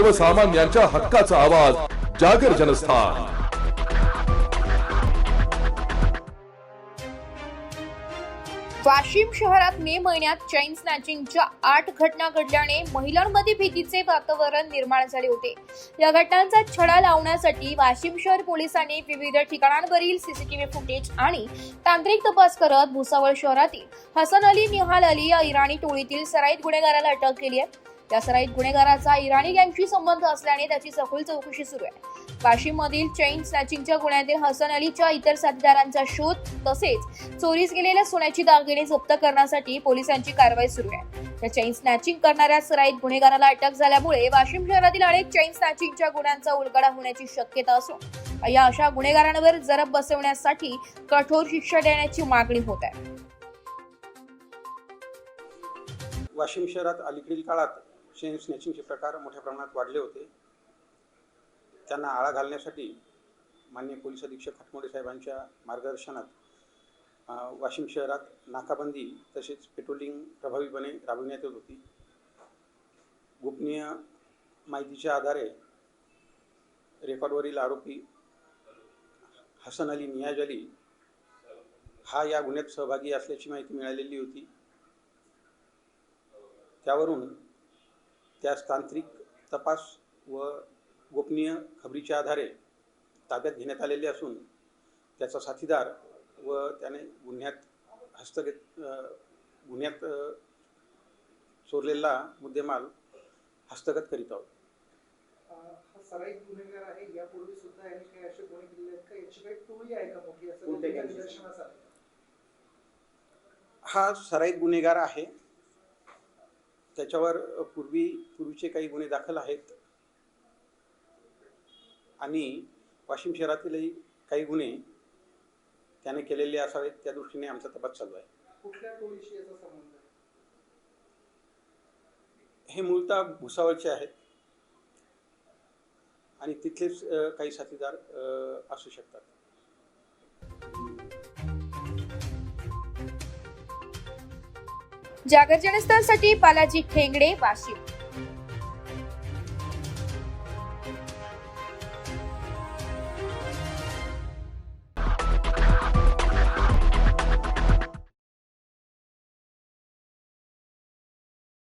सर्वसामान्यांच्या हक्काचा आवाज जागर जनस्थान। वाशिम शहरात मे महिन्यात चेन स्नॅचिंगच्या 8 घटना घडल्याने महिलांमध्ये भीतीचे वातावरण निर्माण झाले होते। या घटनांचा छडा लावण्यासाठी वाशिम शहर पोलिसांनी विविध ठिकाणांवरील सीसीटीव्ही फुटेज आणि तांत्रिक तपास करत भुसावळ शहरातील हसन अली, निहाल अली या इराणी टोळीतील सराईत गुन्हेगाराला अटक केली आहे। या सराईत गुन्हेगाराचा इराणी गँगशी संबंध असल्याने त्याची सखोल चौकशी सुरू आहे। वाशिम मधील चेन स्नॅचिंगच्या गुन्ह्यातील हसन अलीच्या इतर साथीदारांचा शोध तसेच चोरीस गेलेल्या सोन्याची दागिने जप्त करण्यासाठी पोलिसांची कारवाई सुरू आहे। या चेन स्नॅचिंग करणाऱ्या सराईत गुन्हेगाराला अटक झाल्यामुळे वाशिम शहरातील अनेक चेन स्नॅचिंगच्या गुन्ह्यांचा उलगडा होण्याची शक्यता असून या अशा गुन्हेगारांवर जरब बसवण्यासाठी कठोर शिक्षा देण्याची मागणी होत आहे। वाशिम शहरात अलीकडील काळात चेन स्नॅचिंगचे प्रकार मोठ्या प्रमाणात वाढले होते। त्यांना आळा घालण्यासाठी माननीय पोलीस अधीक्षक खटमोडे साहेबांच्या मार्गदर्शनात वाशिम शहरात नाकाबंदी तसेच पेट्रोलिंग प्रभावीपणे राबविण्यात येत होती। गोपनीय माहितीच्या आधारे रेकॉर्डवरील आरोपी हसन अली, नियाज अली हा या गुन्ह्यात सहभागी असल्याची माहिती मिळालेली होती। त्यावरून त्यास तांत्रिक तपास व गोपनीय खबरीच्या आधारे ताब्यात घेण्यात आलेले असून त्याचा साथीदार व त्याने गुन्ह्यात चोरलेला मुद्देमाल हस्तगत करीत आहोत। हा सराईत गुन्हेगार आहे, यापूर्वी सुद्धा याने काही असे गुन्हे केले आहेत का? याची काही टोळी आहे का मोठी असं निदर्शनास आलं? हा सराईत गुन्हेगार आहे। त्याच्यावर पूर्वीचे काही गुन्हे दाखल आहेत आणि वाशिम शहरातीलही काही गुन्हे त्याने केलेले असावेत, त्या दृष्टीने आमचा तपास चालू आहे। कुठल्या टोळीशी याचा संबंध आहे? हे मूळतः भुसावळचे आहेत आणि तिथलेच काही साथीदार असू शकतात। जागर जनस्थानसाठी बालाजी ठेंगडे, वाशिम।